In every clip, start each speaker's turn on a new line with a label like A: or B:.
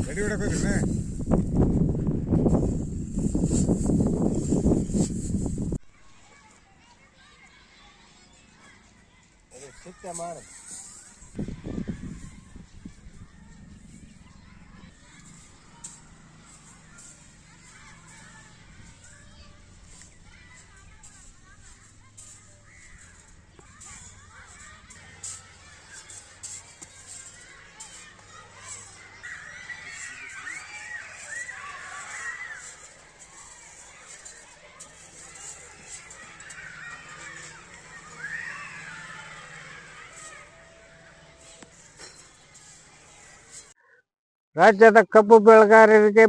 A: Ready ಹೊಡಕೋದ್ರಿ
B: ಸಿಕ್ಕ ಮಾಡಿ
C: ರಾಜ್ಯದ ಕಬ್ಬು ಬೆಳೆಗಾರರಿಗೆ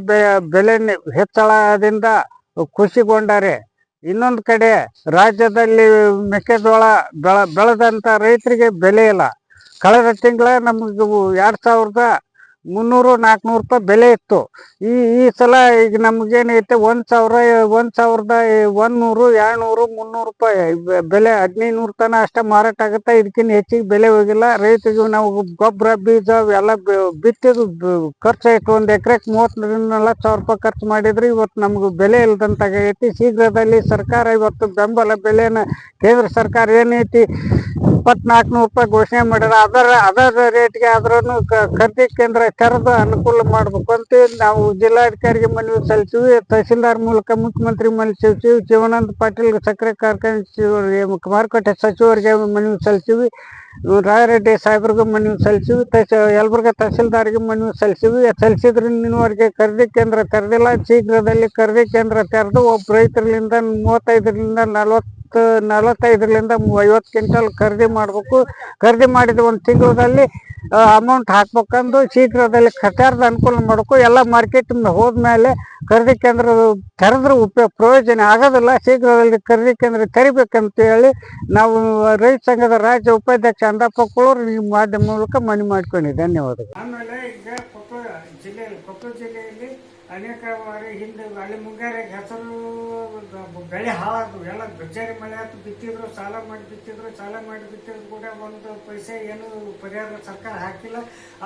C: ಬೆಲೆ ಹೆಚ್ಚಳದಿಂದ ಖುಷಿಗೊಂಡರೆ, ಇನ್ನೊಂದು ಕಡೆ ರಾಜ್ಯದಲ್ಲಿ ಮೆಕ್ಕೆಜೋಳ ಬೆಳೆದಂಥ ರೈತರಿಗೆ ಬೆಲೆ ಇಲ್ಲ. ಕಳೆದ ತಿಂಗಳ ನಮಗೆ 2300-400 ರೂಪಾಯಿ ಬೆಲೆ ಇತ್ತು. ಈ ಸಲ ಈಗ ನಮಗೇನೈತೆ 1100-200-300 ರೂಪಾಯಿ ಬೆಲೆ, 1500 ತನಕ ಅಷ್ಟೇ ಮಾರಾಟ ಆಗುತ್ತೆ. ಇದಕ್ಕಿಂತ ಹೆಚ್ಚಿಗೆ ಬೆಲೆ ಹೋಗಿಲ್ಲ. ರೈತರಿಗೆ ನಾವು ಗೊಬ್ಬರ ಬೀಜ ಎಲ್ಲ ಬಿತ್ತಿದ್ದು ಖರ್ಚಾಯಿತು. ಒಂದು ಎಕರೆಗೆ 30,000-40,000 ರೂಪಾಯಿ ಖರ್ಚು ಮಾಡಿದ್ರೆ ಇವತ್ತು ನಮ್ಗೆ ಬೆಲೆ ಇಲ್ದಂತಾಗೈತಿ. ಶೀಘ್ರದಲ್ಲಿ ಸರ್ಕಾರ ಇವತ್ತು ಬೆಂಬಲ ಬೆಲೆನ ಕೇಂದ್ರ ಸರ್ಕಾರ ಏನೈತಿ 2400 ರೂಪಾಯಿ ಘೋಷಣೆ ಮಾಡ್ಯಾರ. ಅದರ ರೇಟ್ಗೆ ಆದ್ರೂ ಖರೀದಿ ಕೇಂದ್ರ ತೆರೆದು ಅನುಕೂಲ ಮಾಡಬೇಕು ಅಂತೇಳಿ ನಾವು ಜಿಲ್ಲಾಧಿಕಾರಿಗೆ ಮನವಿ ಸಲ್ಲಿಸಿವಿ. ತಹಸೀಲ್ದಾರ್ ಮೂಲಕ ಮುಖ್ಯಮಂತ್ರಿ ಮನವಿ ಸಲ್ಲಿಸಿವಿ. ಶಿವಾನಂದ ಪಾಟೀಲ್ ಸಕ್ಕರೆ ಕಾರ್ಖಾನೆ ಮಾರುಕಟ್ಟೆ ಸಚಿವರಿಗೆ ಮನವಿ ಸಲ್ಲಿಸಿವಿ. ರಾಯರೆಡ್ಡಿ ಸಾಹೇಬ್ರಿಗೂ ಮನವಿ ಸಲ್ಲಿಸಿವಿ. ಯಲಬುರ್ಗಾ ತಹಸೀಲ್ದಾರ್ಗೆ ಮನವಿ ಸಲ್ಲಿಸಿದ್ರಿಂದ ಇನ್ನುವರೆಗೆ ಖರೀದಿ ಕೇಂದ್ರ ತೆರೆದಿಲ್ಲ. ಶೀಘ್ರದಲ್ಲಿ ಖರೀದಿ ಕೇಂದ್ರ ತೆರೆದು ಒಬ್ಬ ರೈತರಿಂದ 35ರಿಂದ 45ರಿಂದ 50 ಕ್ವಿಂಟಲ್ ಖರೀದಿ ಮಾಡಬೇಕು. ಖರೀದಿ ಮಾಡಿದ ಒಂದು ತಿಂಗಳಲ್ಲಿ ಅಮೌಂಟ್ ಹಾಕ್ಬೇಕಂದು ಶೀಘ್ರದಲ್ಲಿ ತೆರೆದು ಅನುಕೂಲ ಮಾಡಬೇಕು. ಎಲ್ಲ ಮಾರ್ಕೆಟ್ ಹೋದ್ಮೇಲೆ ಖರೀದಿ ಕೇಂದ್ರ ತೆರೆದ್ರೆ ಪ್ರಯೋಜನ ಆಗೋದಿಲ್ಲ. ಶೀಘ್ರದಲ್ಲಿ ಖರೀದಿ ಕೇಂದ್ರ ತೆರಿಬೇಕಂತೇಳಿ ನಾವು ರೈತ ಸಂಘದ ರಾಜ್ಯ ಉಪಾಧ್ಯಕ್ಷ ಅಂದಪ್ಪ ಕುಳೂರು ಈ ಮಾಧ್ಯಮ ಮೂಲಕ ಮನವಿ ಮಾಡ್ಕೊಂಡು ಧನ್ಯವಾದಗಳು.
D: ಆಮೇಲೆ ಈಗ ಕೊಪ್ಪಳ ಜಿಲ್ಲೆಯಲ್ಲಿ ಅನೇಕ ಬಾರಿ ಹಿಂದೆ ಅಲ್ಲಿ ಮುಂಗಾರಿಗೆ ಹೆಸರು ಬೆಳೆ ಹಾಳಾದವು. ಎಲ್ಲ ಗಜ್ಜಾರಿ ಮಳೆ ಆಯ್ತು, ಬಿತ್ತಿದ್ರು ಸಾಲ ಮಾಡಿ ಬಿತ್ತಿದ್ರು ಕೂಡ ಒಂದು ಪೈಸೆ ಏನು ಪರಿಹಾರ ಸರ್ಕಾರ ಹಾಕಿಲ್ಲ.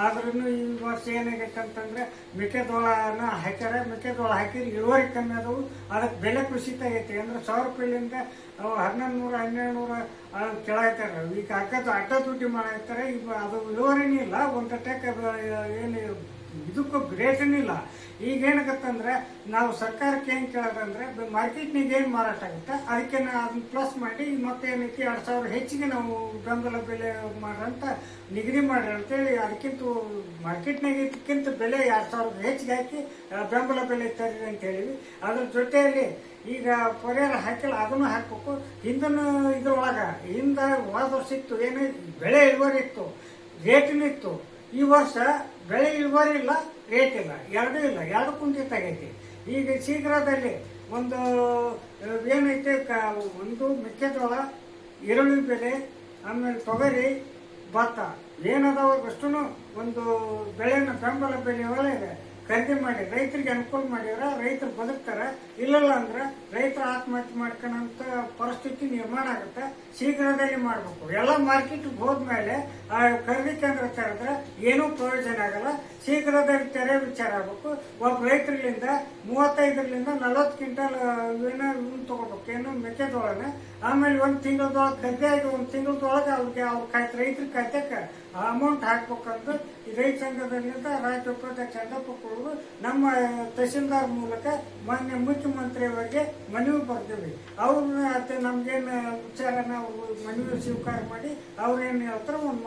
D: ಆದ್ರೂ ಈ ವರ್ಷ ಏನಾಗೈತೆ ಅಂತಂದ್ರೆ ಮೆಕ್ಕೆಜೋಳನ ಹಾಕ್ಯಾರ. ಮೆಕ್ಕೆಜೋಳ ಹಾಕಿದ್ರೆ ಇಳುವರಿ ಕಮ್ಮಿ ಆದವು, ಅದಕ್ಕೆ ಬೆಲೆ ಕುಸಿತ ಆಗೈತಿ. ಅಂದ್ರೆ 1000 ರೂಪಾಯಿಲಿಂದ 1100-1200 ಕೆಳಾಯ್ತಾರೆ. ಈಗ ಅಡ್ಡ ದುಡ್ಡು ಮಾಡಾಕ್ತಾರೆ. ಈಗ ಅದು ಇಳುವರಿನೂ ಇಲ್ಲ, ಒಂದು ಟೆಕ್ ಏನು ಇದಕ್ಕೂ ರೇಟನೂ ಇಲ್ಲ. ಈಗ ಏನಾಗತ್ತಂದ್ರೆ ನಾವು ಸರ್ಕಾರಕ್ಕೆ ಏನು ಕೇಳೋದಂದ್ರೆ ಮಾರ್ಕೆಟ್ನಿಗೆ ಏನು ಮಾರಾಟ ಆಗುತ್ತೆ ಅದಕ್ಕೆ ಅದನ್ನ ಪ್ಲಸ್ ಮಾಡಿ ಮತ್ತೆ ಏನೈತಿ 2000 ಹೆಚ್ಚಿಗೆ ನಾವು ಬೆಂಬಲ ಬೆಲೆ ಮಾಡ್ರಂತ ನಿಗದಿ ಮಾಡ್ರಿ ಅಂತೇಳಿ ಅದಕ್ಕಿಂತ ಮಾರ್ಕೆಟ್ನಾಗ ಇದಕ್ಕಿಂತ ಬೆಲೆ 2000 ಹೆಚ್ಚಿಗೆ ಹಾಕಿ ಬೆಂಬಲ ಬೆಲೆ ತರ್ರಿ ಅಂತ ಹೇಳಿವಿ. ಅದ್ರ ಜೊತೆಯಲ್ಲಿ ಈಗ ಪರಿಹಾರ ಹಾಕಿಲ್ಲ, ಅದನ್ನು ಹಾಕಬೇಕು. ಹಿಂದೂ ಇದ್ರೊಳಗೆ ಹೋದ ವರ್ಷ ಇತ್ತು ಏನು ಬೆಳೆ ಇಳುವರಿ ಇತ್ತು, ರೇಟನೂ ಇತ್ತು. ಈ ವರ್ಷ ಬೆಳೆ ಇಳುವರಿ ಇಲ್ಲ, ರೇಟ್ ಇಲ್ಲ, ಎರಡೂ ಇಲ್ಲ, ಎರಡು ಕುಂಠಿತ ಆಗೈತಿ. ಈಗ ಶೀಘ್ರದಲ್ಲಿ ಒಂದು ಏನೈತೆ ಒಂದು ಮೆಕ್ಕೆಜೋಳ, ಈರುಳ್ಳಿ ಬೆಲೆ, ಆಮೇಲೆ ತೊಗರಿ, ಭತ್ತ ಏನದಾವ ಅಷ್ಟು ಒಂದು ಬೆಳೆನ ಬೆಂಬಲ ಬೆಲೆ ಒಳಗೆ ಖರೀದಿ ಮಾಡಿ ರೈತರಿಗೆ ಅನುಕೂಲ ಮಾಡಿದ್ರೆ ರೈತರು ಬದುಕ್ತಾರೆ. ಇಲ್ಲಲ್ಲ ಅಂದ್ರೆ ರೈತರು ಆತ್ಮಹತ್ಯೆ ಮಾಡ್ಕೊಳ್ಳೋಂಥ ಪರಿಸ್ಥಿತಿ ನಿರ್ಮಾಣ ಆಗುತ್ತೆ. ಶೀಘ್ರದಲ್ಲಿ ಮಾಡಬೇಕು. ಎಲ್ಲ ಮಾರ್ಕೆಟ್ಗೆ ಹೋದ್ಮೇಲೆ ಆ ಖರೀದಿ ಕೇಂದ್ರ ತೆರೆದ್ರೆ ಏನೂ ಪ್ರಯೋಜನ ಆಗಲ್ಲ. ಶೀಘ್ರದಲ್ಲಿ ತೆರೆ ವಿಚಾರ ಆಗಬೇಕು. ಒಬ್ಬ ರೈತರಿಂದ 35ರಿಂದ 40 ಕ್ವಿಂಟಲ್ ತಗೋಬೇಕು, ಏನು ಮೆಕ್ಕೆಜೋಳನ. ಆಮೇಲೆ ಒಂದು ತಿಂಗಳದೊಳಗೆ ಗದ್ದೆಯಾಗಿ ಒಂದು ತಿಂಗಳದೊಳಗೆ ಅವ್ರಿಗೆ ರೈತರ ಖಾತೆಗೆ ಅಮೌಂಟ್ ಹಾಕ್ಬೇಕಂತ ಈ ರೈತ ಸಂಘದಲ್ಲಿಂದ ರಾಜ್ಯ ಉಪಾಧ್ಯಕ್ಷ ಅಂದಪ್ಪ ಕುಳೂರು ನಮ್ಮ ತಹಸೀಲ್ದಾರ್ ಮೂಲಕ ಮಾನ್ಯ ಮುಖ್ಯಮಂತ್ರಿಯವರಿಗೆ ಮನವಿ ಬರ್ತೀವಿ. ಅವ್ರನ್ನ ನಮ್ಗೇನು ವಿಚಾರ ನಾವು ಮನವಿ ಸ್ವೀಕಾರ ಮಾಡಿ ಅವ್ರೇನು ಹೇಳ್ತಾರೆ ಒಂದು